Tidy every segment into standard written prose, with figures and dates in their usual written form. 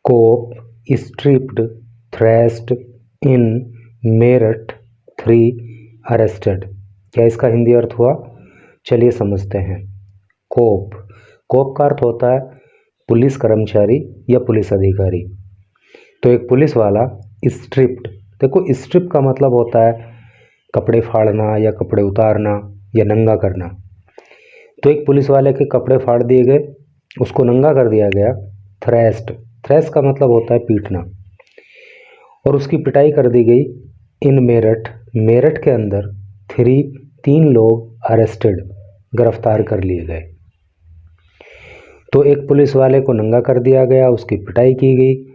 कोप stripped थ्रेस्ड इन Meerut 3 arrested. क्या इसका हिंदी अर्थ हुआ? चलिए समझते हैं। कोप, कोप का अर्थ होता है पुलिस कर्मचारी या पुलिस अधिकारी। तो एक पुलिस वाला स्ट्रिप्ड, देखो स्ट्रिप का मतलब होता है कपड़े फाड़ना या कपड़े उतारना या नंगा करना। तो एक पुलिस वाले के कपड़े फाड़ दिए गए, उसको नंगा कर दिया गया। थ्रेस्ड, थ्रेस का मतलब होता है पीटना, और उसकी पिटाई कर दी गई। इन मेरठ, मेरठ के अंदर 3 लोग अरेस्टेड, गिरफ्तार कर लिए गए। तो एक पुलिस वाले को नंगा कर दिया गया, उसकी पिटाई की गई,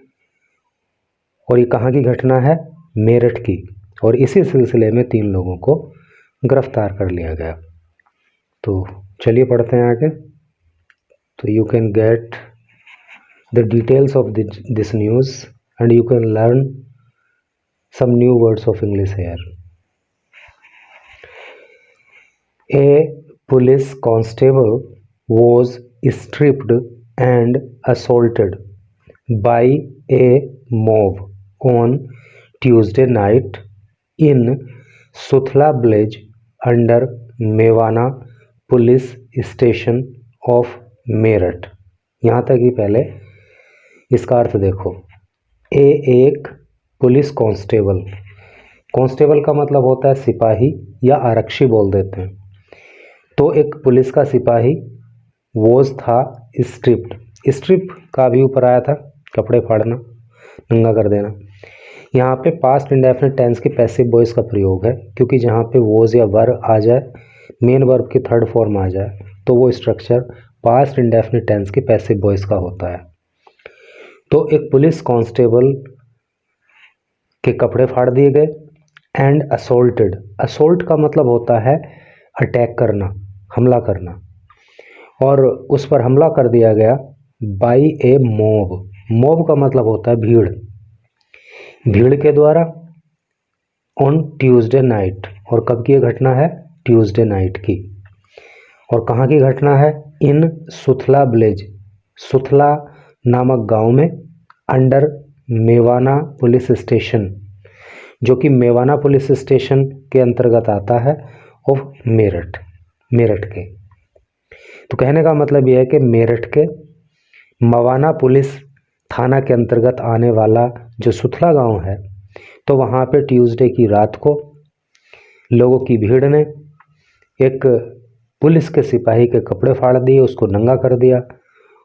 और ये कहाँ की घटना है? मेरठ की। और इसी सिलसिले में 3 लोगों को गिरफ्तार कर लिया गया। तो चलिए पढ़ते हैं आगे। तो you can get the details of this news and you can learn some new words of English here. A police constable was stripped and assaulted by a mob on Tuesday night in Suthla village under Mawana police station of Meerut. यहाँ तक ही पहले इसका अर्थ देखो। एक police constable, constable का मतलब होता है सिपाही या आरक्षी बोल देते हैं। तो एक पुलिस का सिपाही वोज था स्ट्रिप्ड, स्ट्रिप का भी ऊपर आया था कपड़े फाड़ना, नंगा कर देना। यहाँ पे पास्ट इंडेफिनिट टेंस के पैसिव वॉइस का प्रयोग है, क्योंकि जहाँ पे वोज या वर आ जाए, मेन वर्ब की थर्ड फॉर्म आ जाए, तो वो स्ट्रक्चर पास्ट इंडेफिनिट टेंस के पैसिव वॉइस का होता है। तो एक पुलिस कांस्टेबल के कपड़े फाड़ दिए गए। एंड असोल्टेड, असोल्ट का मतलब होता है अटैक करना, हमला करना, और उस पर हमला कर दिया गया बाई ए मॉब। मॉब का मतलब होता है भीड़, भीड़ के द्वारा। ऑन ट्यूसडे नाइट, और कब की यह घटना है? ट्यूसडे नाइट की। और कहाँ की घटना है? इन सुथला विलेज, सुथला नामक गांव में, अंडर मेवाना पुलिस स्टेशन, जो कि मेवाना पुलिस स्टेशन के अंतर्गत आता है, ऑफ मेरठ, मेरठ के। तो कहने का मतलब यह है कि मेरठ के मवाना पुलिस थाना के अंतर्गत आने वाला जो सुथला गांव है, तो वहाँ पे ट्यूसडे की रात को लोगों की भीड़ ने एक पुलिस के सिपाही के कपड़े फाड़ दिए, उसको नंगा कर दिया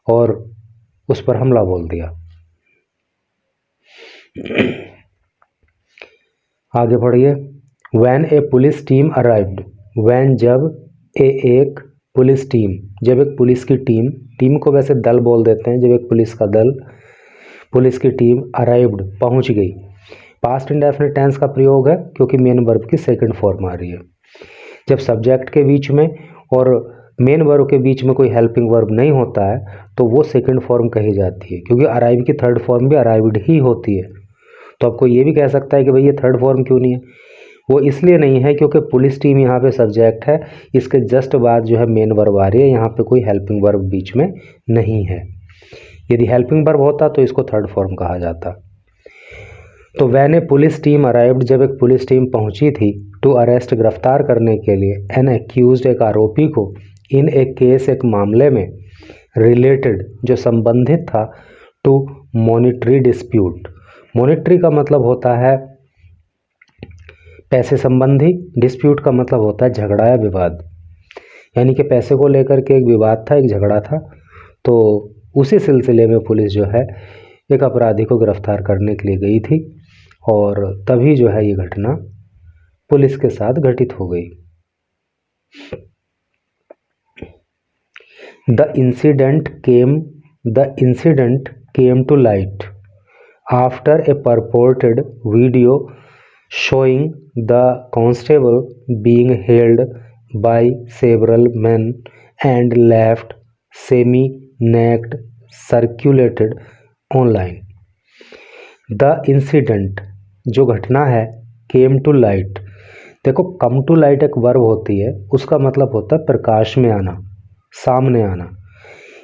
और उस पर हमला बोल दिया। आगे पढ़िए। When a police team arrived, when जब एक पुलिस टीम, जब एक पुलिस की टीम, टीम को वैसे दल बोल देते हैं, जब एक पुलिस का दल, पुलिस की टीम अराइव्ड पहुंच गई। पास्ट इंडेफिनिट टेंस का प्रयोग है, क्योंकि मेन वर्ब की सेकंड फॉर्म आ रही है। जब सब्जेक्ट के बीच में और मेन वर्ब के बीच में कोई हेल्पिंग वर्ब नहीं होता है, तो वो सेकंड फॉर्म कही जाती है, क्योंकि अराइव की थर्ड फॉर्म भी अराइव्ड ही होती है। तो आपको ये भी कह सकता है कि भाई ये थर्ड फॉर्म क्यों नहीं है? वो इसलिए नहीं है क्योंकि पुलिस टीम यहाँ पे सब्जेक्ट है, इसके जस्ट बाद जो है मेन वर्ब आ रही है, यहाँ पे कोई हेल्पिंग वर्ब बीच में नहीं है। यदि हेल्पिंग वर्ब होता तो इसको थर्ड फॉर्म कहा जाता। तो van a police team arrived, जब एक पुलिस टीम पहुंची थी, टू अरेस्ट, गिरफ्तार करने के लिए, एन एक्यूज्ड, एक आरोपी को, इन ए केस, एक मामले में, रिलेटेड, जो संबंधित था, टू मॉनिटरी डिस्प्यूट। मॉनिटरी का मतलब होता है पैसे संबंधी, डिस्प्यूट का मतलब होता है झगड़ा या विवाद, यानी कि पैसे को लेकर के एक विवाद था, एक झगड़ा था। तो उसी सिलसिले में पुलिस जो है एक अपराधी को गिरफ्तार करने के लिए गई थी, और तभी जो है ये घटना पुलिस के साथ घटित हो गई। The incident came to light after a purported video showing the constable being held by several men and left semi-naked circulated online. The incident, जो घटना है, came to light, देखो come to light एक वर्ब होती है, उसका मतलब होता है प्रकाश में आना, सामने आना।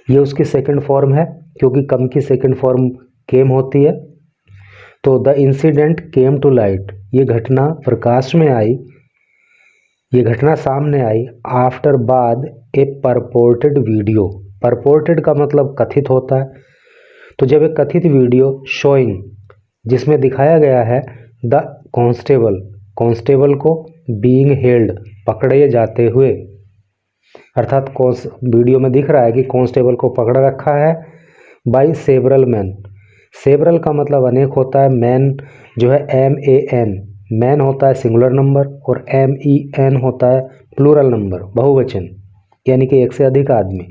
ये उसकी सेकंड फॉर्म है, क्योंकि कम की सेकंड फॉर्म केम होती है। तो the incident came to light, ये घटना प्रकाश में आई, ये घटना सामने आई आफ्टर बाद ए परपोर्टेड वीडियो। परपोर्टेड का मतलब कथित होता है। तो जब एक कथित वीडियो शोइंग, जिसमें दिखाया गया है द कांस्टेबल, कांस्टेबल को बीइंग हेल्ड, पकड़े जाते हुए, अर्थात वीडियो में दिख रहा है कि कांस्टेबल को पकड़ रखा है बाई सेवरल मैन। सेवरल का मतलब अनेक होता है, मैन जो है MAN, मैन होता है सिंगुलर नंबर, और MEN होता है प्लूरल नंबर, बहुवचन, यानी कि एक से अधिक आदमी।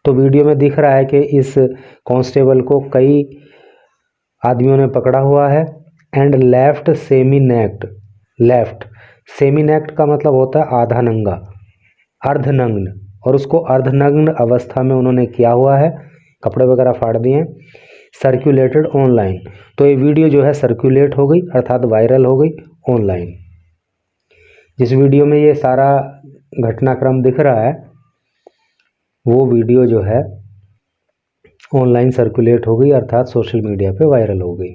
तो वीडियो में दिख रहा है कि इस कांस्टेबल को कई आदमियों ने पकड़ा हुआ है। And left semi naked, left semi naked का मतलब होता है आधा नंगा, अर्धनग्न, और उसको अर्धनग्न अवस्था में उन्होंने किया हुआ है, कपड़े वगैरह फाड़ दिए। सर्कुलेटेड ऑनलाइन, तो ये वीडियो जो है सर्कुलेट हो गई, अर्थात वायरल हो गई ऑनलाइन। जिस वीडियो में ये सारा घटनाक्रम दिख रहा है वो वीडियो जो है ऑनलाइन सर्कुलेट हो गई, अर्थात सोशल मीडिया पे वायरल हो गई।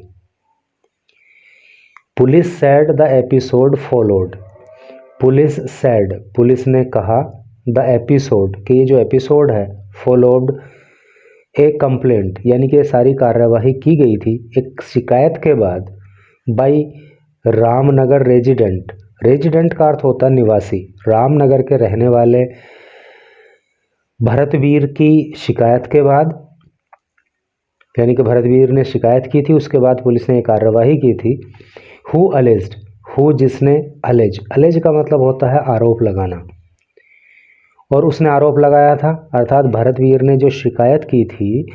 Police sad the episode followed, police sad, police ने कहा, द एपिसोड, कि ये जो एपिसोड है, फॉलोड ए कंप्लेंट, यानी कि सारी कार्यवाही की गई थी एक शिकायत के बाद, बाई रामनगर रेजिडेंट, रेजिडेंट का अर्थ होता है निवासी, रामनगर के रहने वाले भरतवीर की शिकायत के बाद, यानी कि भरतवीर ने शिकायत की थी, उसके बाद पुलिस ने एक कार्यवाही की थी। हु अलेज्ड, हु जिसने, अलेज, अलेज का मतलब होता है आरोप लगाना, और उसने आरोप लगाया था, अर्थात भरतवीर ने जो शिकायत की थी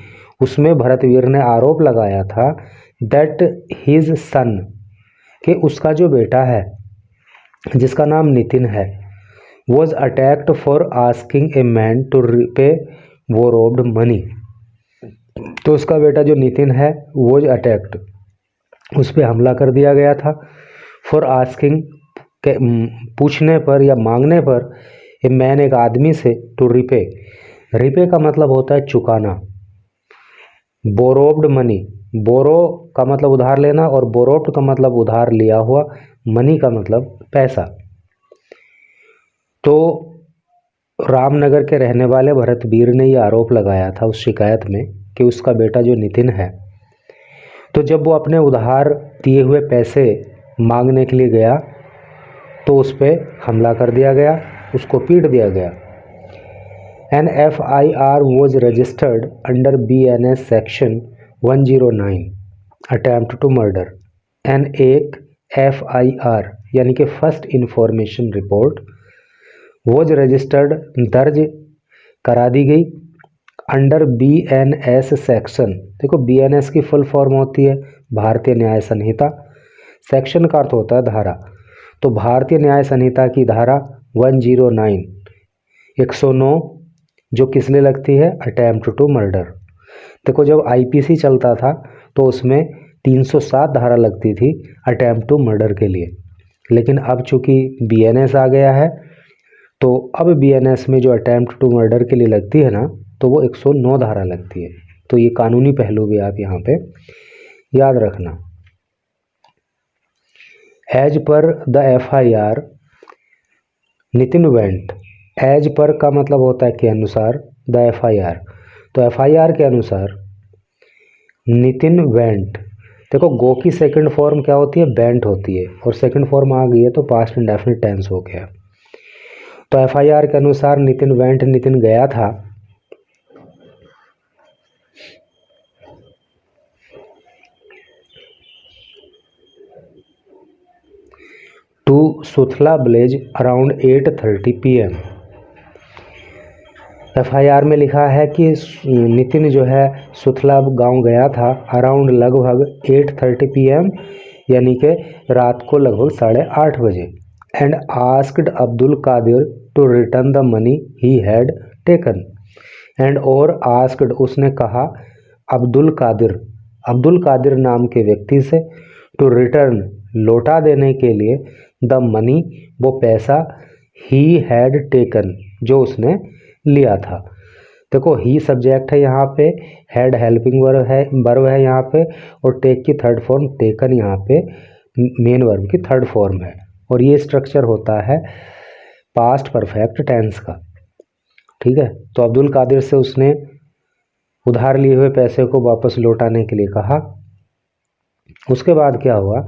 उसमें भरतवीर ने आरोप लगाया था दैट हिज सन, कि उसका जो बेटा है जिसका नाम नितिन है, was attacked for asking a man to repay borrowed money. तो उसका बेटा जो नितिन है वॉज अटैक्ड, उस पर हमला कर दिया गया था, फॉर आस्किंग, पूछने पर या मांगने पर, ए मैन एक आदमी से, टू रिपे, रिपे का मतलब होता है चुकाना, बोरोव्ड मनी, बोरो का मतलब उधार लेना और बोरोव्ड का मतलब उधार लिया हुआ, मनी का मतलब पैसा। तो रामनगर के रहने वाले भरतवीर ने ये आरोप लगाया था उस शिकायत में कि उसका बेटा जो नितिन है, तो जब वो अपने उधार दिए हुए पैसे मांगने के लिए गया तो उस पर हमला कर दिया गया, उसको पीट दिया गया। An FIR was registered under BNS section 109 attempt to murder. An एक FIR यानी कि first information report, was registered दर्ज करा दी गई, अंडर BNS सेक्शन, देखो BNS की फुल फॉर्म होती है भारतीय न्याय संहिता, सेक्शन का अर्थ होता है धारा, तो भारतीय न्याय संहिता की धारा 109 109 जो किस लिए लगती है, अटैम्प्ट टू मर्डर। देखो जब IPC चलता था तो उसमें 307 धारा लगती थी अटैम्प्ट टू मर्डर के लिए, लेकिन अब चूंकि BNS आ गया है तो अब BNS में जो अटैम्प्ट टू मर्डर के लिए लगती है ना, तो वो 109 धारा लगती है। तो ये कानूनी पहलू भी आप यहाँ पे याद रखना। As per the FIR Nitin went, as per का मतलब होता है के अनुसार, द FIR, तो FIR के अनुसार नितिन वेंट, देखो गो की सेकंड फॉर्म क्या होती है, बेंट होती है, और सेकंड फॉर्म आ गई है तो पास्ट इंडेफिनिट टेंस हो गया। तो FIR के अनुसार नितिन वेंट, नितिन गया था to Suthla village around 8:30 PM। FIR में लिखा है कि नितिन जो है सुथला गांव गया था अराउंड लगभग 8:30 PM, यानी कि रात को लगभग 8:30 बजे। And asked Abdul Kadir to return the money he had taken. And और आस्क्ड उसने कहा अब्दुल कादिर नाम के व्यक्ति से, टू रिटर्न लौटा देने के लिए, द मनी वो पैसा, ही हैड टेकन जो उसने लिया था। देखो ही सब्जेक्ट है यहाँ पे, हैड हेल्पिंग वर्ब है यहाँ पे, और टेक की थर्ड फॉर्म टेकन यहाँ पे मेन वर्ब की थर्ड फॉर्म है, और ये स्ट्रक्चर होता है पास्ट परफेक्ट टेंस का। ठीक है, तो अब्दुल कादिर से उसने उधार लिए हुए पैसे को वापस लौटाने के लिए कहा। उसके बाद क्या हुआ,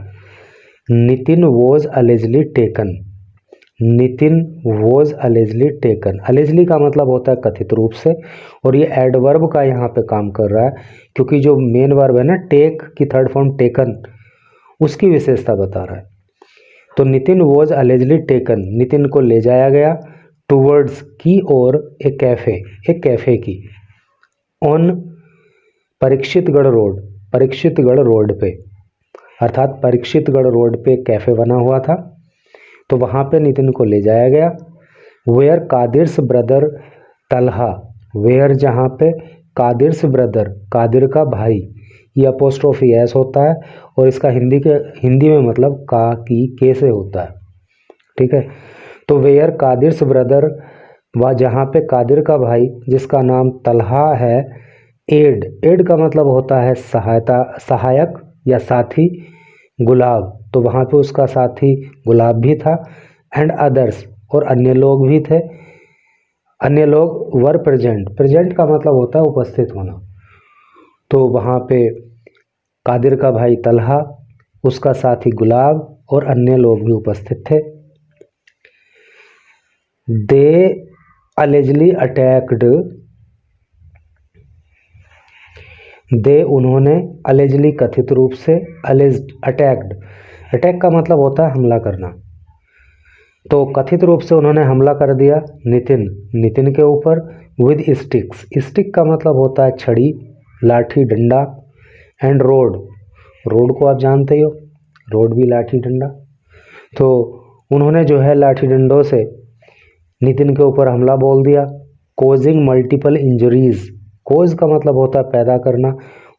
Nitin was allegedly taken, Nitin was allegedly taken, allegedly का मतलब होता है कथित रूप से, और ये एडवर्ब का यहाँ पे काम कर रहा है, क्योंकि जो मेन वर्ब है ना टेक की थर्ड फॉर्म टेकन, उसकी विशेषता बता रहा है। तो Nitin was allegedly taken, Nitin को ले जाया गया टूवर्ड्स की ओर एक कैफे की, on Parikshitgarh road, Parikshitgarh road पे, अर्थात परीक्षितगढ़ रोड पे कैफे बना हुआ था, तो वहाँ पे नितिन को ले जाया गया। वेयर कादिर्स ब्रदर तलहा, वेयर जहाँ पे कादिर्स ब्रदर, कादिर का भाई, ये अपोस्ट्रोफी एस होता है, और इसका हिंदी में मतलब का की के से होता है। ठीक है, तो वेयर कादिर्स ब्रदर, वह जहाँ पे कादिर का भाई जिसका नाम तलहा है, एड का मतलब होता है सहायता, सहायक या साथी, गुलाब, तो वहाँ पे उसका साथी गुलाब भी था, एंड अदर्स, और अन्य लोग भी थे, अन्य लोग वर प्रेजेंट का मतलब होता है उपस्थित होना, तो वहाँ पे कादिर का भाई तलहा, उसका साथी गुलाब और अन्य लोग भी उपस्थित थे। दे अलेजली अटैक्ड, दे उन्होंने, अलेजली कथित रूप से, अलेज्ड अटैक्ड, अटैक का मतलब होता है हमला करना, तो कथित रूप से उन्होंने हमला कर दिया नितिन के ऊपर, विद स्टिक्स, स्टिक का मतलब होता है छड़ी, लाठी, डंडा, एंड रोड को आप जानते ही हो, रोड भी लाठी डंडा, तो उन्होंने जो है लाठी डंडों से नितिन के ऊपर हमला बोल दिया। कोजिंग मल्टीपल इंजरीज, कोज का मतलब होता है पैदा करना,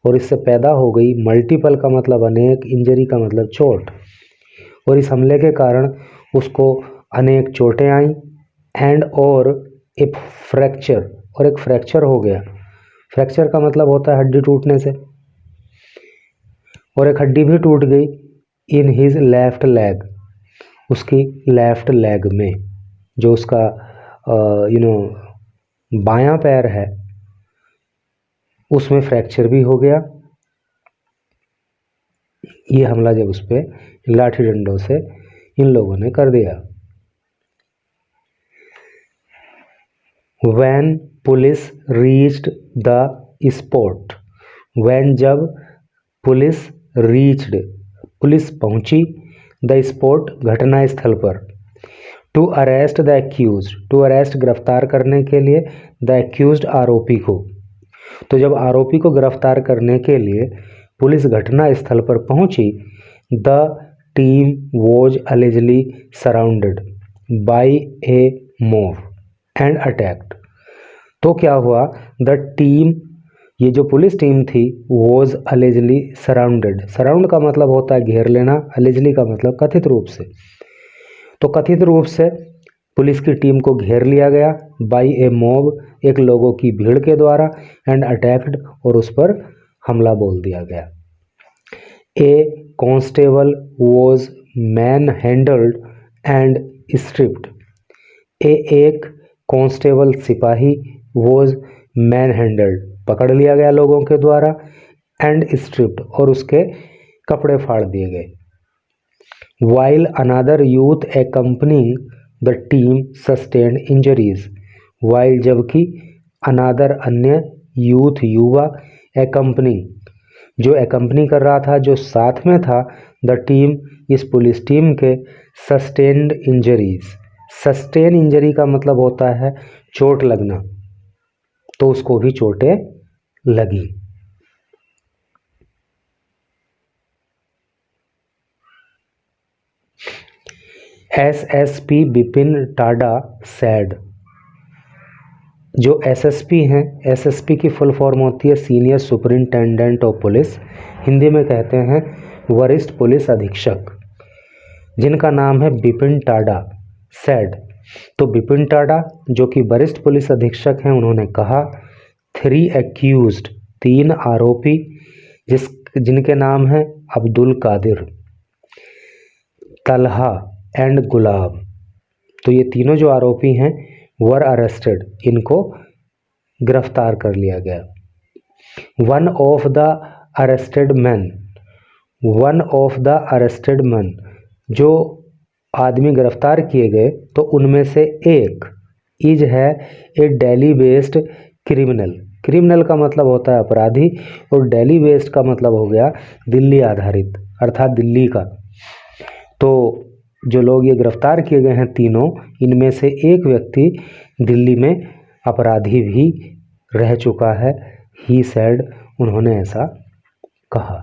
और इससे पैदा हो गई, मल्टीपल का मतलब अनेक, इंजरी का मतलब चोट, और इस हमले के कारण उसको अनेक चोटें आई, एंड और ए फ्रैक्चर, और एक फ्रैक्चर हो गया, फ्रैक्चर का मतलब होता है हड्डी टूटने से, और एक हड्डी भी टूट गई, इन हिज लेफ्ट लेग, उसकी लेफ्ट लेग में, जो उसका बायां पैर है उसमें फ्रैक्चर भी हो गया। ये हमला जब उस पर लाठी डंडों से इन लोगों ने कर दिया। When police reached the spot, when जब पुलिस रीच्ड, पुलिस पहुंची, द स्पॉट घटना स्थल पर, to arrest the accused, to arrest गिरफ्तार करने के लिए, द एक्यूज्ड आरोपी को, तो जब आरोपी को गिरफ्तार करने के लिए पुलिस घटना स्थल पर पहुंची, the team was allegedly surrounded by A mob and attacked, तो क्या हुआ, द टीम, ये जो पुलिस टीम थी, वॉज अलेजली सराउंडेड, सराउंड का मतलब होता है घेर लेना, अलेजली का मतलब कथित रूप से, तो कथित रूप से पुलिस की टीम को घेर लिया गया, बाय ए मॉब, एक लोगों की भीड़ के द्वारा, एंड अटैक्ड, और उस पर हमला बोल दिया गया। A constable was manhandled and stripped, एक कांस्टेबल सिपाही, वॉज मैन हैंडल्ड पकड़ लिया गया लोगों के द्वारा, एंड स्ट्रिप्ड, और उसके कपड़े फाड़ दिए गए। While another youth accompanying the team sustained injuries, while जबकि, अनादर अन्य, यूथ युवा, accompanying जो accompany कर रहा था, जो साथ में था, द टीम इस पुलिस टीम के, सस्टेन्ड इंजरीज, सस्टेन इंजरी का मतलब होता है चोट लगना, तो उसको भी चोटें लगी। एसएसपी बिपिन टाडा सैड, जो एसएसपी हैं, एसएसपी की फुल फॉर्म होती है senior superintendent of police, Hindi में कहते हैं वरिष्ठ पुलिस अधीक्षक, जिनका नाम है बिपिन टाडा सैड, तो बिपिन टाडा जो कि वरिष्ठ पुलिस अधीक्षक हैं, उन्होंने कहा 3 accused, 3 आरोपी जिनके नाम हैं अब्दुल कादिर, तलहा एंड गुलाब। तो ये तीनों जो आरोपी हैं वर अरेस्टेड, इनको गिरफ्तार कर लिया गया। One of the arrested man, जो आदमी गिरफ्तार किए गए तो उनमें से एक इज है ए दिल्ली बेस्ड क्रिमिनल का मतलब होता है अपराधी, और दिल्ली बेस्ड का मतलब हो गया दिल्ली आधारित, अर्थात दिल्ली का। तो जो लोग ये गिरफ्तार किए गए हैं तीनों, इनमें से एक व्यक्ति दिल्ली में अपराधी भी रह चुका है। ही सेड, उन्होंने ऐसा कहा।